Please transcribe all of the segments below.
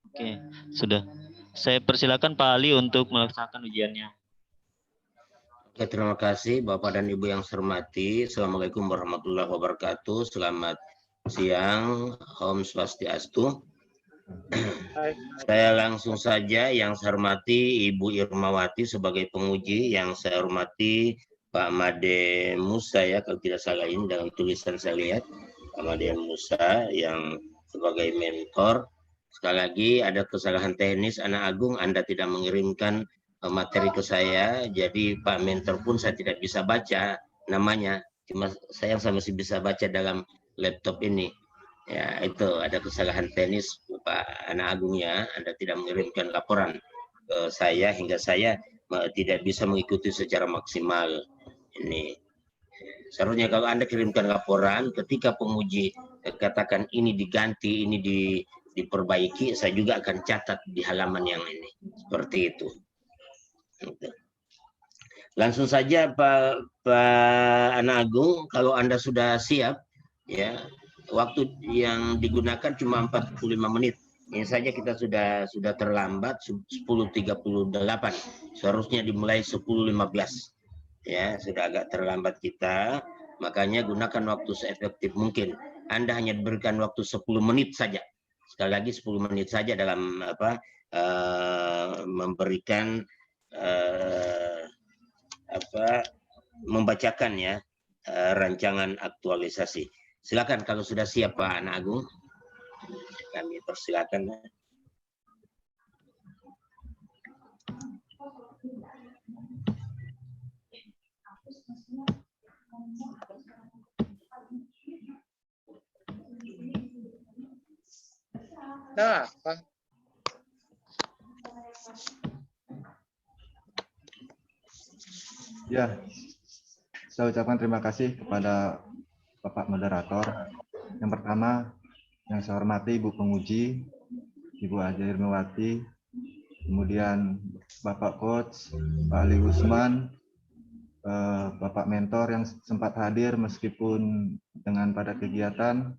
Oke, sudah. Saya persilakan Pak Ali untuk melaksanakan ujiannya. Oke, terima kasih Bapak dan Ibu yang saya hormati. Assalamualaikum warahmatullahi wabarakatuh. Selamat siang, Om Swastiastu. Saya langsung saja, yang saya hormati Ibu Irmawati sebagai penguji, yang saya hormati Pak Made Musa, ya kalau tidak salah ini dalam tulisan saya lihat, Pak Made Musa yang sebagai mentor. Sekali lagi ada kesalahan teknis, Anak Agung, Anda tidak mengirimkan materi ke saya, jadi Pak mentor pun saya tidak bisa baca namanya, cuma saya masih bisa baca dalam laptop ini. Ya, itu ada kesalahan teknis Pak Anak Agungnya, Anda tidak mengirimkan laporan ke saya hingga saya tidak bisa mengikuti secara maksimal. Ini seharusnya kalau Anda kirimkan laporan, ketika penguji katakan ini diganti, ini diperbaiki, saya juga akan catat di halaman yang ini. Seperti itu. Langsung saja Pak Anak Agung, kalau Anda sudah siap, ya, waktu yang digunakan cuma 45 menit. Ini saja kita sudah terlambat 10.38. Seharusnya dimulai 10.15. Ya, sudah agak terlambat kita. Makanya gunakan waktu seefektif mungkin. Anda hanya diberikan waktu 10 menit saja. Sekali lagi 10 menit saja dalam memberikan membacakan ya rancangan aktualisasi. Silakan kalau sudah siap Pak Anak Agung. Kami persilakan. Nah, Pak. Ya, saya ucapkan terima kasih kepada Bapak Moderator. Yang pertama, yang saya hormati Ibu Penguji, Ibu Haja Irmawati, kemudian Bapak Coach, Pak Ali Usman, Bapak Mentor yang sempat hadir meskipun dengan pada kegiatan.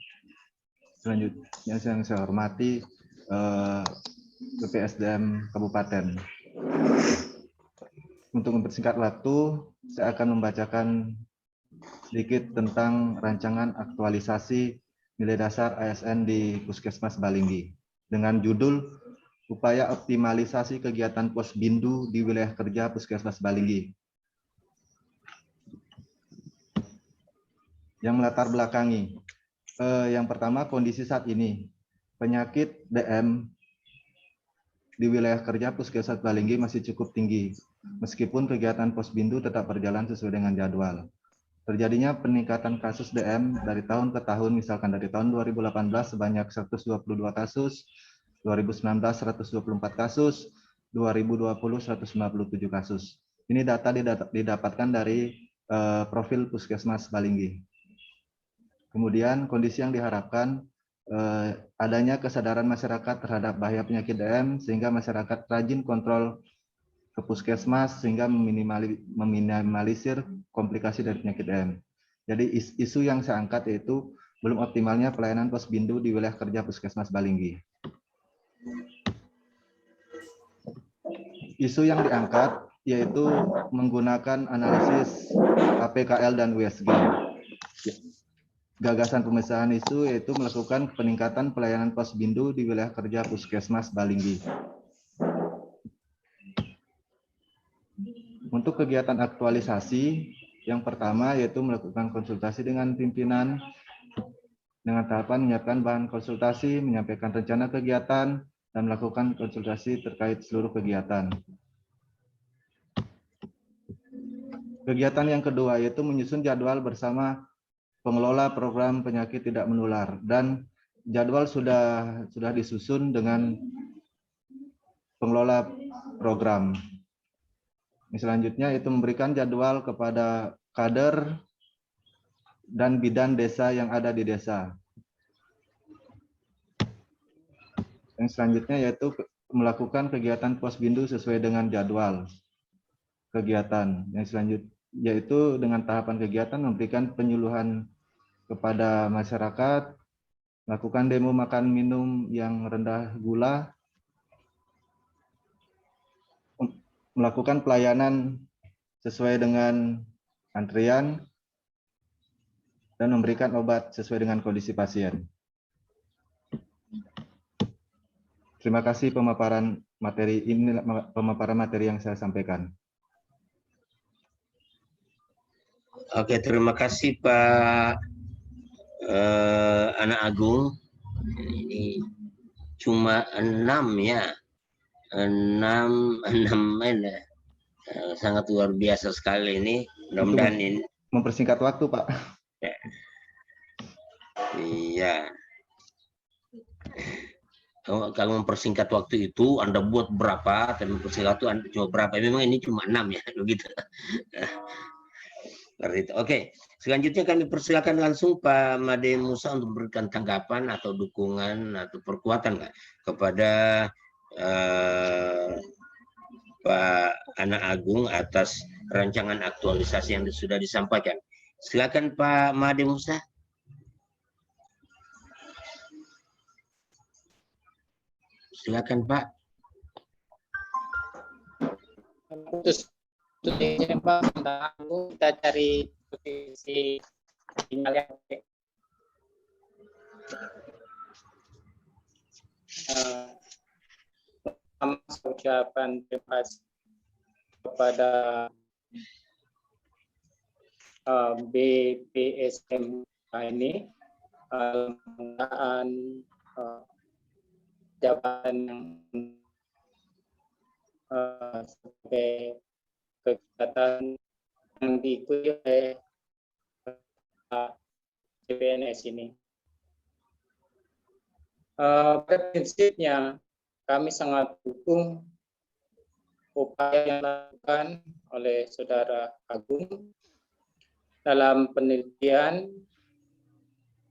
Selanjutnya yang saya hormati BPSDM Kabupaten. Untuk mempersingkat waktu, saya akan membacakan sedikit tentang rancangan aktualisasi nilai dasar ASN di Puskesmas Balinggi dengan judul Upaya Optimalisasi Kegiatan Posbindu di Wilayah Kerja Puskesmas Balinggi. Yang melatar belakangi, yang pertama kondisi saat ini, penyakit DM di wilayah kerja Puskesmas Balinggi masih cukup tinggi, meskipun kegiatan Posbindu tetap berjalan sesuai dengan jadwal. Terjadinya peningkatan kasus DM dari tahun ke tahun, misalkan dari tahun 2018 sebanyak 122 kasus, 2019 124 kasus, 2020 157 kasus. Ini data didapatkan dari profil Puskesmas Balinggi. Kemudian kondisi yang diharapkan adanya kesadaran masyarakat terhadap bahaya penyakit DM sehingga masyarakat rajin kontrol ke puskesmas sehingga meminimalisir komplikasi dari penyakit DM. Jadi isu yang saya angkat yaitu belum optimalnya pelayanan posbindu di wilayah kerja Puskesmas Balinggi. Isu yang diangkat yaitu menggunakan analisis APKL dan USG. Gagasan pemisahan isu yaitu melakukan peningkatan pelayanan posbindu di wilayah kerja Puskesmas Balinggi. Untuk kegiatan aktualisasi, yang pertama yaitu melakukan konsultasi dengan pimpinan dengan tahapan menyiapkan bahan konsultasi, menyampaikan rencana kegiatan, dan melakukan konsultasi terkait seluruh kegiatan. Kegiatan yang kedua yaitu menyusun jadwal bersama pengelola program penyakit tidak menular, dan jadwal sudah disusun dengan pengelola program. Selanjutnya itu memberikan jadwal kepada kader dan bidan desa yang ada di desa. Yang selanjutnya yaitu melakukan kegiatan posbindu sesuai dengan jadwal kegiatan. Yang selanjutnya yaitu dengan tahapan kegiatan memberikan penyuluhan kepada masyarakat, melakukan demo makan minum yang rendah gula, melakukan pelayanan sesuai dengan antrian, dan memberikan obat sesuai dengan kondisi pasien. Terima kasih pemaparan materi yang saya sampaikan. Oke, terima kasih Pak Anak Agung. Ini cuma 6 ya, 6 ya. Sangat luar biasa sekali ini. Mudah-mudahan ini mempersingkat waktu, Pak. Iya. Kalau mempersingkat waktu itu Anda buat berapa, dan mempersingkat waktu Anda cuma berapa? Memang ini cuma 6 ya, begitu. Oke, selanjutnya kami persilakan langsung Pak Made Musa untuk memberikan tanggapan atau dukungan atau perkuatan kepada Pak Anak Agung atas rancangan aktualisasi yang sudah disampaikan. Silakan Pak Made Musa. Silakan Pak. Pak, kita cari posisi sinyal yang baik. Ucapan terima kasih kepada BPSM ini penggunaan jabatan yang sebagai kegiatan yang diikuti oleh CPNS ini. Pada prinsipnya kami sangat dukung upaya yang dilakukan oleh Saudara Agung dalam penelitian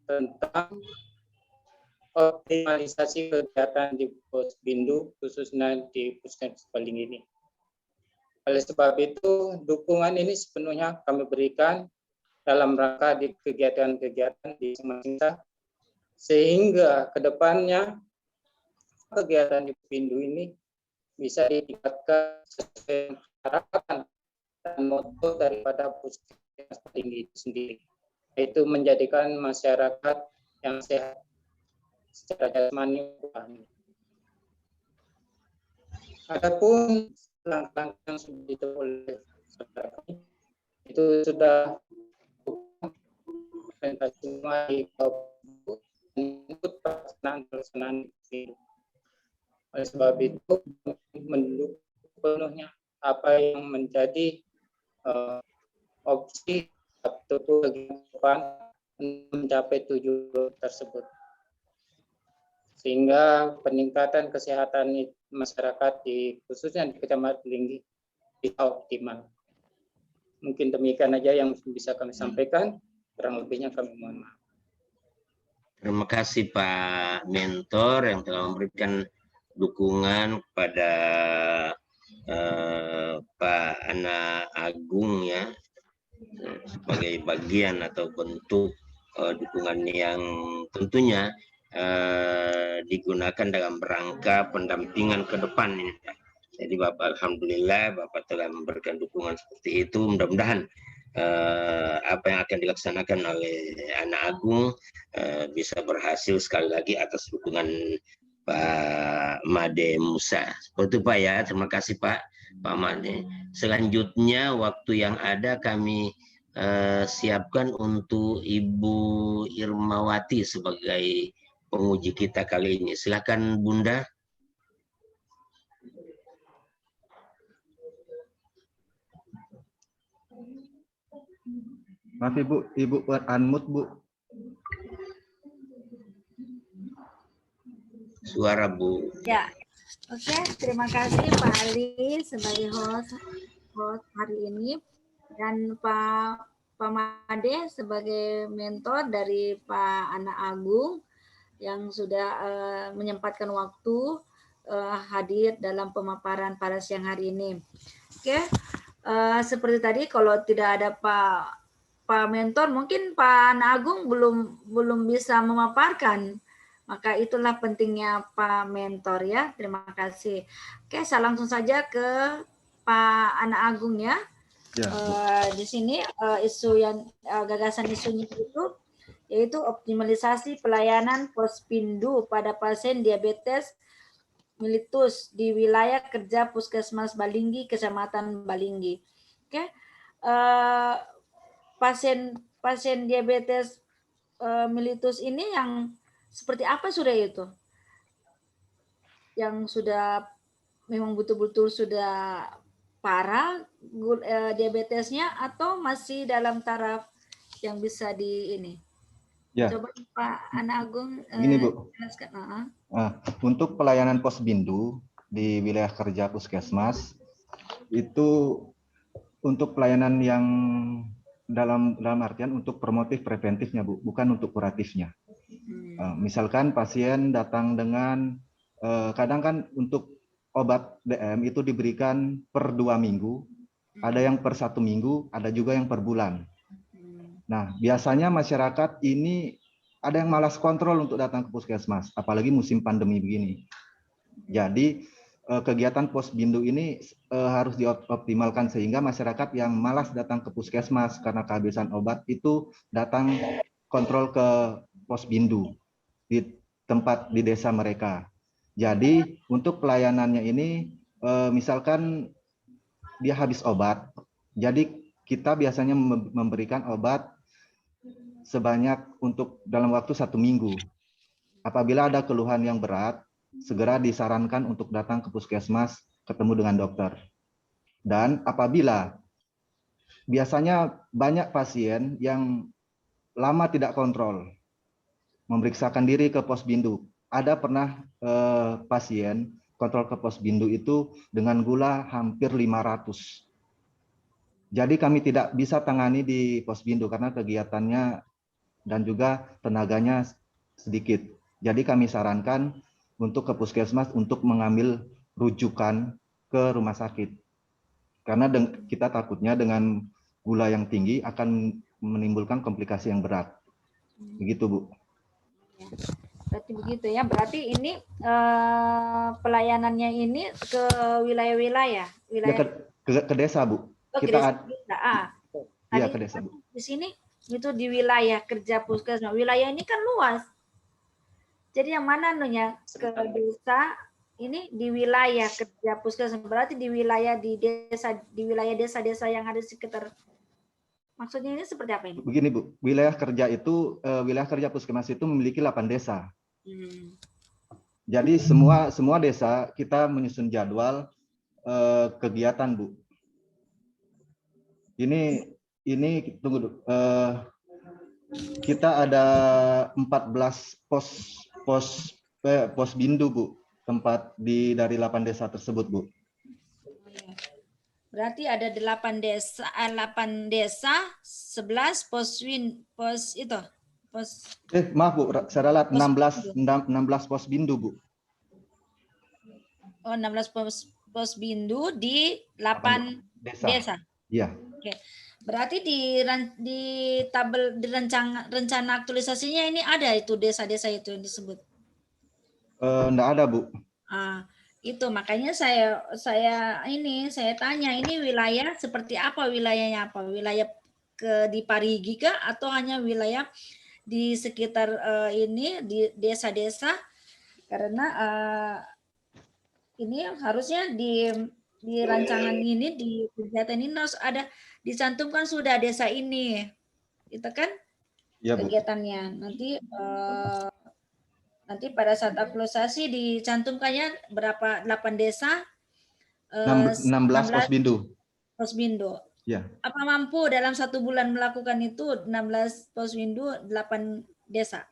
tentang optimalisasi kegiatan di Posbindu, khususnya di Puskesmas Balinggi ini. Oleh sebab itu, dukungan ini sepenuhnya kami berikan dalam rangka di kegiatan-kegiatan di masing-masing, sehingga ke depannya kegiatan di Posbindu ini bisa ditingkatkan sesuai harapan dan moto daripada Puskesmas Balinggi itu sendiri, yaitu menjadikan masyarakat yang sehat secara jasmani. Adapun langkah yang sudah ditempuh oleh saudara itu sudah semua di pelaksanaan itu. Oleh sebab itu mendukung penuhnya apa yang menjadi opsi atau kegiatan mencapai tujuan tersebut, sehingga peningkatan kesehatan masyarakat khususnya di Kecamatan Balinggi bisa optimal. Mungkin demikian aja yang bisa kami sampaikan, kurang lebihnya kami mohon maaf. Terima kasih Pak Mentor yang telah memberikan dukungan kepada Pak Anak Agung ya, sebagai bagian atau bentuk dukungan yang tentunya digunakan dalam rangka pendampingan ke depan ini. Jadi Bapak alhamdulillah Bapak telah memberikan dukungan seperti itu. Mudah-mudahan apa yang akan dilaksanakan oleh Anak Agung bisa berhasil sekali lagi atas dukungan Pak Made Musa. Seperti itu Pak ya. Terima kasih Pak Made. Selanjutnya waktu yang ada kami siapkan untuk Ibu Irmawati sebagai penguji kita kali ini. Silakan Bunda. Maaf Ibu unmute Bu. Suara Bu. Ya, oke. Terima kasih Pak Ali sebagai host hari ini, dan Pak Made sebagai mentor dari Pak Anak Agung yang sudah menyempatkan waktu hadir dalam pemaparan pada siang hari ini. Oke, seperti tadi kalau tidak ada Pak Mentor, mungkin Pak Anak Agung belum bisa memaparkan. Maka itulah pentingnya Pak Mentor ya. Terima kasih. Oke, saya langsung saja ke Pak Ana Agung ya. Ya, Bu. Di sini isu yang gagasan isunya itu yaitu optimalisasi pelayanan Pospindu pada pasien diabetes mellitus di wilayah kerja Puskesmas Balinggi, Kecamatan Balinggi. Oke, pasien diabetes mellitus ini yang seperti apa sudah itu? Yang sudah memang betul-betul sudah parah diabetesnya atau masih dalam taraf yang bisa di ini? Ya. Coba Pak Ana Agung Gini, Bu. jelaskan. Untuk pelayanan Posbindu di wilayah kerja Puskesmas itu untuk pelayanan yang dalam artian untuk promotif preventifnya, Bu, bukan untuk kuratifnya. Misalkan pasien datang dengan kadang kan untuk obat DM itu diberikan per 2 minggu, ada yang per 1 minggu, ada juga yang per bulan. Nah, biasanya masyarakat ini ada yang malas kontrol untuk datang ke puskesmas, apalagi musim pandemi begini. Jadi kegiatan Posbindu ini harus dioptimalkan sehingga masyarakat yang malas datang ke puskesmas karena kehabisan obat itu datang kontrol ke Posbindu di tempat di desa mereka. Jadi untuk pelayanannya ini misalkan dia habis obat, jadi kita biasanya memberikan obat sebanyak untuk dalam waktu 1 minggu. Apabila ada keluhan yang berat, segera disarankan untuk datang ke puskesmas ketemu dengan dokter. Dan apabila biasanya banyak pasien yang lama tidak kontrol, memeriksakan diri ke Posbindu. Ada pernah pasien kontrol ke Posbindu itu dengan gula hampir 500. Jadi kami tidak bisa tangani di Posbindu karena kegiatannya dan juga tenaganya sedikit. Jadi kami sarankan untuk ke puskesmas untuk mengambil rujukan ke rumah sakit. Karena kita takutnya dengan gula yang tinggi akan menimbulkan komplikasi yang berat. Begitu, Bu. Berarti begitu ya. Berarti ini pelayanannya ini ke wilayah-wilayah. Ke desa, Bu. Kita Iya, ke desa, Bu. Di sini itu di wilayah kerja puskesmas. Wilayah ini kan luas. Jadi yang mana nunya ke desa ini di wilayah kerja puskesmas, berarti di wilayah desa-desa yang ada di sekitar. Maksudnya ini seperti apa ini? Begini, Bu. Wilayah kerja puskesmas itu memiliki 8 desa. Jadi semua desa kita menyusun jadwal kegiatan, Bu. Ini tunggu, kita ada 14 Posbindu, Bu, tempat dari 8 desa tersebut, Bu. Berarti ada 8 desa, 11 maaf, Bu, saya ralat 16 Posbindu, Bu. Oh, 16 Posbindu di 8 desa. Iya. Oke. Berarti di tabel di rencana aktualisasinya ini ada itu desa-desa itu yang disebut. Enggak ada, Bu. Itu makanya saya tanya ini wilayah seperti apa, wilayahnya apa? Wilayah di Parigi kah atau hanya wilayah di sekitar ini di desa-desa? Karena ini harusnya di rancangan ini, di kegiatan ini harus ada dicantumkan sudah desa ini, itu kan ya, kegiatannya. Nanti pada saat aktualisasi dicantumkannya berapa 8 desa, 16 Posbindu. Posbindu. Ya. Apa mampu dalam 1 bulan melakukan itu 16 Posbindu 8 desa?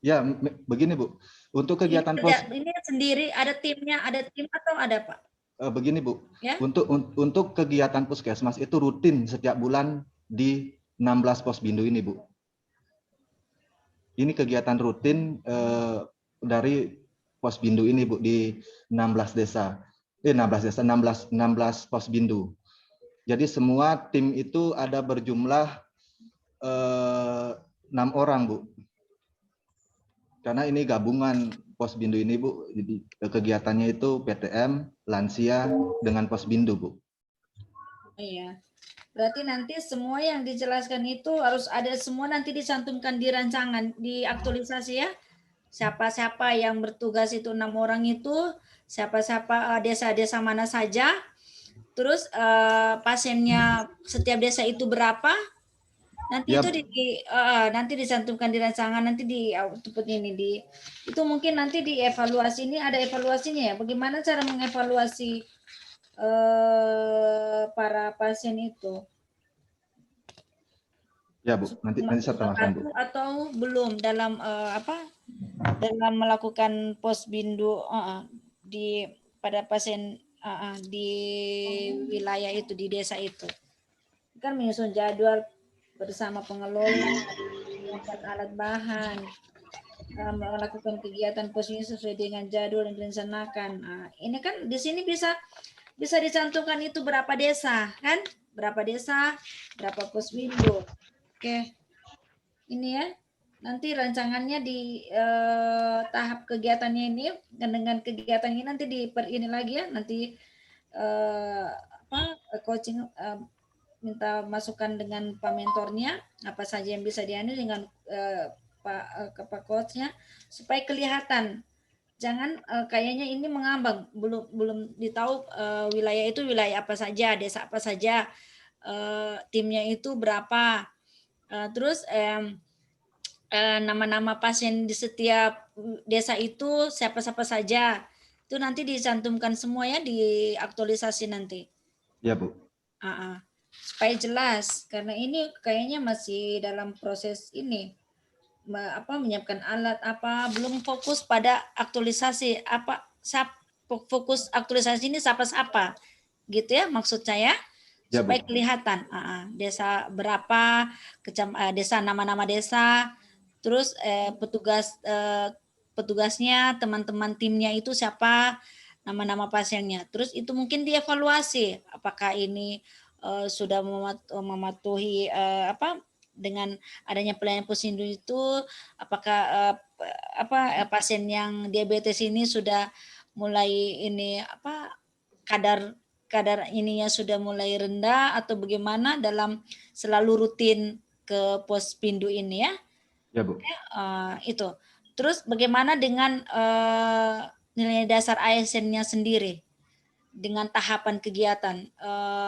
Ya, begini, Bu. Untuk kegiatan ini sendiri ada timnya, ada tim atau ada Pak? Begini, Bu, ya? Untuk kegiatan puskesmas itu rutin setiap bulan di 16 Posbindu ini, Bu. Ini kegiatan rutin dari Posbindu ini, Bu, di 16 Posbindu. Jadi semua tim itu ada berjumlah 6 orang, Bu. Karena ini gabungan Posbindu ini, Bu. Jadi kegiatannya itu PTM, lansia dengan Posbindu, Bu. Iya. Berarti nanti semua yang dijelaskan itu harus ada semua nanti dicantumkan di rancangan, di aktualisasi ya. Siapa-siapa yang bertugas itu 6 orang itu, siapa-siapa desa-desa mana saja, terus pasiennya setiap desa itu berapa, nanti Ya, itu nanti dicantumkan di rancangan, nanti di output ini itu mungkin nanti dievaluasi, ini ada evaluasinya ya. Bagaimana cara mengevaluasi para pasien itu? ya Bu. Nanti saya Sudah tambahkan Bu. patuh atau belum dalam dalam melakukan posbindu di pada pasien di wilayah itu, di desa itu. Kan menyusun jadwal bersama pengelola, menyiapkan alat bahan, melakukan kegiatan posbindu sesuai dengan jadwal yang direncanakan. Ini kan di sini bisa dicantumkan itu berapa desa kan, berapa desa, berapa posbindu. Oke, ini ya. Nanti rancangannya di tahap kegiatannya ini, dan dengan kegiatan ini nanti ini lagi ya, nanti coaching minta masukan dengan Pak mentornya, apa saja yang bisa dianu dengan Pak coachnya, supaya kelihatan. Jangan kayaknya ini mengambang, belum ditahu wilayah itu wilayah apa saja, desa apa saja, timnya itu berapa, terus nama-nama pasien di setiap desa itu siapa-siapa saja. Itu nanti dicantumkan semua ya di aktualisasi nanti. Ya Bu. Supaya jelas, karena ini kayaknya masih dalam proses ini. Menyiapkan alat belum fokus pada aktualisasi fokus aktualisasi ini siapa gitu ya maksud saya, Ya, supaya Bu. kelihatan desa berapa, desa, nama-nama desa, terus petugasnya, teman-teman timnya itu siapa, nama-nama pasiennya, terus itu mungkin dievaluasi apakah ini sudah mematuhi dengan adanya pelayanan posyandu itu, apakah pasien yang diabetes ini sudah mulai ini kadar ininya sudah mulai rendah atau bagaimana dalam selalu rutin ke Pospindu ini ya. Ya Bu. Itu. Terus bagaimana dengan nilai dasar ASN-nya sendiri? Dengan tahapan kegiatan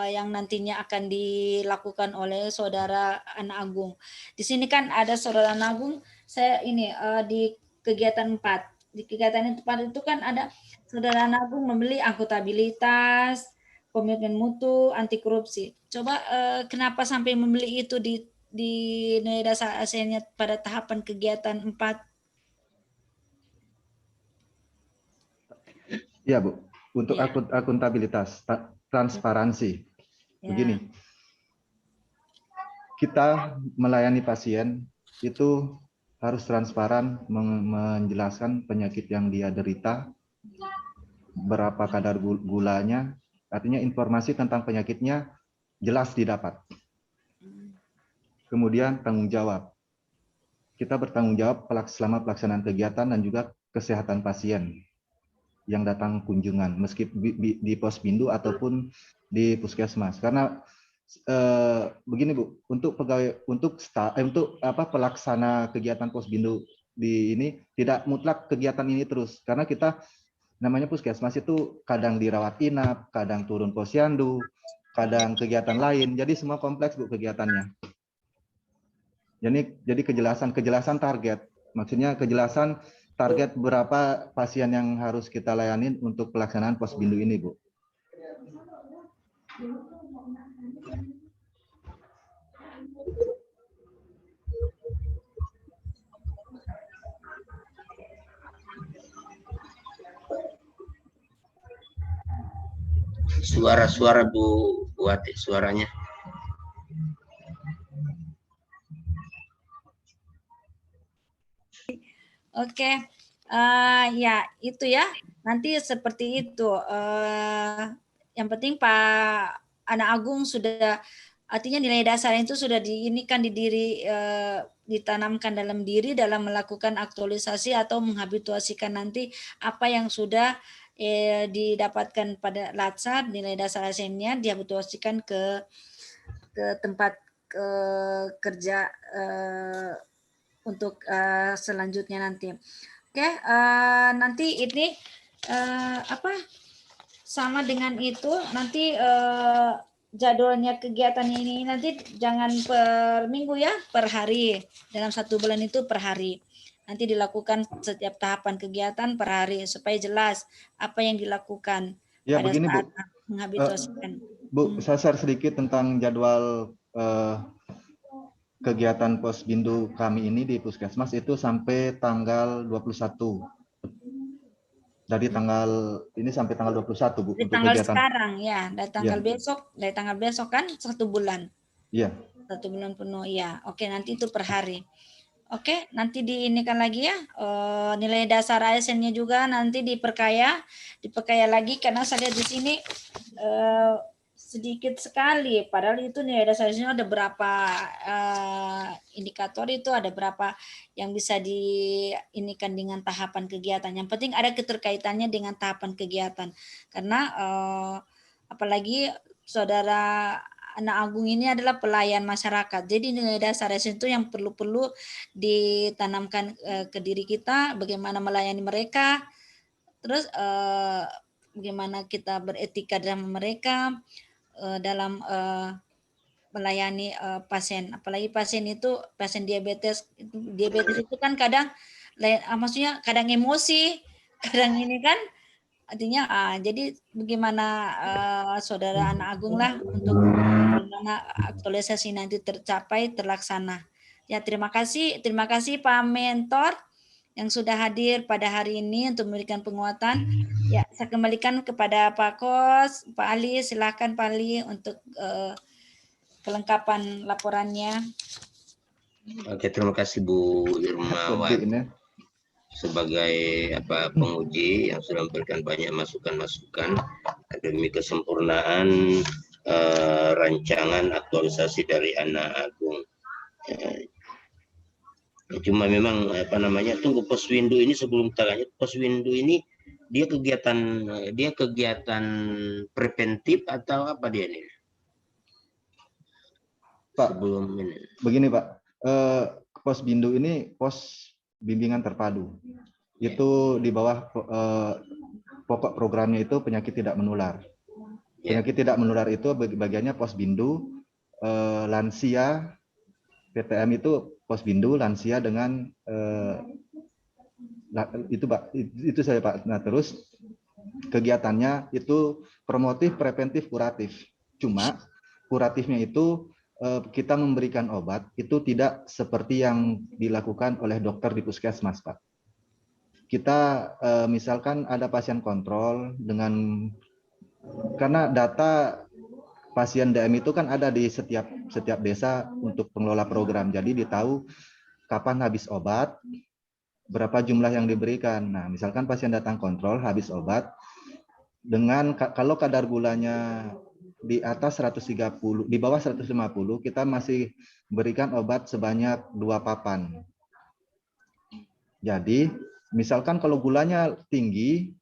yang nantinya akan dilakukan oleh Saudara Ana Agung. Di sini kan ada Saudara Ana Agung, saya ini di kegiatan 4. Di kegiatan 4 itu kan ada Saudara Ana Agung membeli akuntabilitas, komitmen mutu, anti korupsi. Coba kenapa sampai membeli itu di nilai dasar ASN-nya pada tahapan kegiatan 4? Ya Bu. Untuk akuntabilitas, transparansi. Ya. Begini, kita melayani pasien itu harus transparan menjelaskan penyakit yang dia derita, berapa kadar gulanya, artinya informasi tentang penyakitnya jelas didapat. Kemudian tanggung jawab. Kita bertanggung jawab selama pelaksanaan kegiatan dan juga kesehatan pasien yang datang kunjungan, meski di Pospindu ataupun di puskesmas. Karena begini Bu, untuk pegawai, untuk pelaksana kegiatan Pospindu di ini tidak mutlak kegiatan ini terus, karena kita namanya puskesmas itu kadang dirawat inap, kadang turun posyandu, kadang kegiatan lain. Jadi semua kompleks Bu kegiatannya. Jadi kejelasan target, maksudnya kejelasan target berapa pasien yang harus kita layani untuk pelaksanaan Pospindu ini, Bu. Suara Bu Wati, suaranya. Oke, ya itu ya. Nanti seperti itu. Yang penting Pak Ana Agung sudah, artinya nilai dasar itu sudah ditanamkan dalam diri dalam melakukan aktualisasi atau menghabituasikan nanti apa yang sudah didapatkan pada Latsar, nilai dasar ASN-nya dihabituasikan ke tempat kerja untuk selanjutnya nanti. Oke, nanti ini sama dengan itu nanti jadwalnya kegiatan ini nanti jangan per minggu ya, per hari. Dalam 1 bulan itu per hari. Nanti dilakukan setiap tahapan kegiatan per hari supaya jelas apa yang dilakukan Ya, pada begini, saat Bu. menghabituasikan. Bu, saya share sedikit tentang jadwal kegiatan Posbindu kami ini di Puskesmas itu sampai tanggal 21. Dari tanggal ini sampai tanggal 21, Bu, Dari untuk tanggal kegiatan. sekarang ya, dari tanggal Ya. besok kan 1 bulan. Iya. 1 bulan penuh ya. Oke, nanti itu per hari. Oke, nanti diinikan lagi ya, nilai dasar ASN-nya juga nanti diperkaya lagi karena saya lihat di sini sedikit sekali. Padahal itu nilai dasar ASN ada berapa indikator, itu ada berapa yang bisa diinikan dengan tahapan kegiatan. Yang penting ada keterkaitannya dengan tahapan kegiatan. Karena apalagi saudara Anak Agung ini adalah pelayan masyarakat. Jadi nilai dasar ASN itu yang perlu ditanamkan ke diri kita, bagaimana melayani mereka, terus bagaimana kita beretika dalam mereka, dalam melayani pasien. Apalagi pasien diabetes. Diabetes itu kan kadang, maksudnya kadang emosi, kadang ini kan. Artinya, jadi bagaimana saudara Anak Agung lah untuk bagaimana aktualisasi nanti terlaksana. Ya, terima kasih Pak Mentor yang sudah hadir pada hari ini untuk memberikan penguatan. Ya, saya kembalikan kepada Pak Kos, Pak Ali, silakan Pak Ali untuk kelengkapan laporannya. Oke, terima kasih Bu Irmawati sebagai penguji yang sudah memberikan banyak masukan-masukan demi kesempurnaan rancangan aktualisasi dari Anak Agung. Cuma memang tunggu Posbindu ini, sebelum kita lanjut, Posbindu ini dia kegiatan preventif atau apa dia ini? Pak, sebelum ini. Begini Pak, Posbindu ini pos bimbingan terpadu. Itu di bawah pokok programnya itu penyakit tidak menular. Penyakit tidak menular itu bagiannya Posbindu, lansia, PTM itu Posbindu, lansia dengan itu Pak, itu saya Pak. Nah, terus kegiatannya itu promotif, preventif, kuratif. Cuma kuratifnya itu kita memberikan obat itu tidak seperti yang dilakukan oleh dokter di puskesmas, Pak. Kita misalkan ada pasien kontrol karena data pasien DM itu kan ada di setiap desa untuk pengelola program. Jadi ditahu kapan habis obat, berapa jumlah yang diberikan. Nah, misalkan pasien datang kontrol habis obat dengan kalau kadar gulanya di atas 130, di bawah 150, kita masih berikan obat sebanyak 2 papan. Jadi, misalkan kalau gulanya tinggi,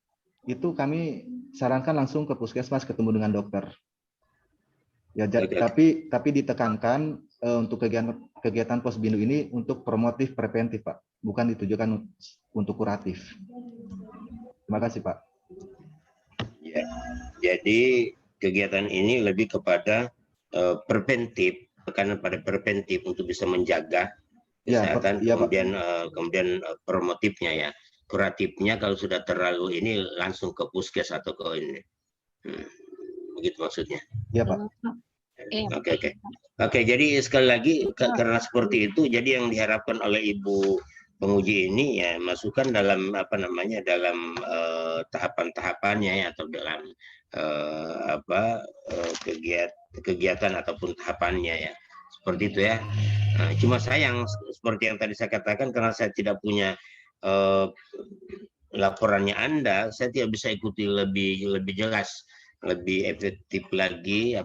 itu kami sarankan langsung ke puskesmas ketemu dengan dokter. Ya, tapi ditekankan untuk kegiatan Posbindu ini untuk promotif preventif, Pak, bukan ditujukan untuk kuratif. Terima kasih, Pak. Ya, jadi kegiatan ini lebih kepada preventif, tekanan pada preventif untuk bisa menjaga kesehatan, ya, kemudian promotifnya ya, kuratifnya kalau sudah terlalu ini langsung ke puskes atau ke ini, begitu maksudnya? Iya Pak. Oke, jadi sekali lagi karena seperti itu, jadi yang diharapkan oleh Ibu penguji ini ya masukkan dalam dalam tahapan-tahapannya ya, atau dalam kegiatan ataupun tahapannya ya, seperti itu ya. Nah, cuma sayang seperti yang tadi saya katakan, karena saya tidak punya laporannya Anda, saya tidak bisa ikuti lebih jelas, lebih efektif lagi,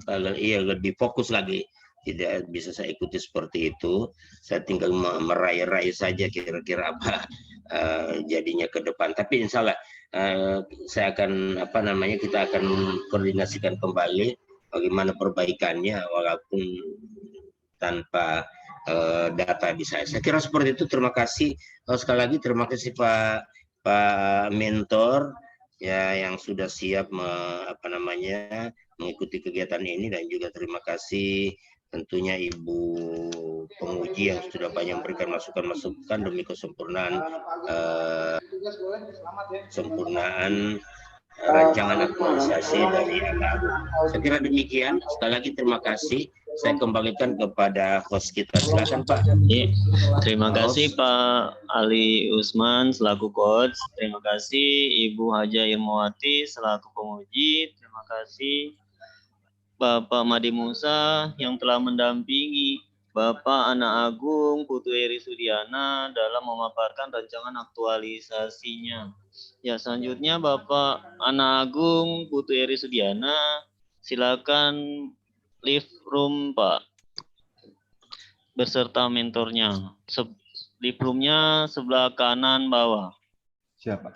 lebih fokus lagi. Tidak bisa saya ikuti seperti itu. Saya tinggal meraih-raih saja kira-kira apa jadinya ke depan. Tapi insya Allah saya akan kita akan koordinasikan kembali bagaimana perbaikannya walaupun tanpa data di saya. Saya kira seperti itu. Terima kasih sekali lagi. Terima kasih Pak Mentor ya yang sudah siap mengikuti kegiatan ini, dan juga terima kasih tentunya Ibu penguji yang sudah banyak memberikan masukan-masukan demi kesempurnaan rancangan aktualisasi dari LAU. Saya kira demikian. Sekali lagi terima kasih. Saya kembalikan kepada host kita. Silakan Pak. Ya, terima kasih Pak Ali Usman selaku coach. Terima kasih Ibu Haja Irmawati selaku penguji. Terima kasih Bapak Made Musa yang telah mendampingi Bapak Ana Agung Putu Eri Sudiana dalam memaparkan rancangan aktualisasinya. Ya, selanjutnya Bapak Ana Agung Putu Eri Sudiana, silakan live room Pak, beserta mentornya. Live roomnya sebelah kanan bawah. Siapa?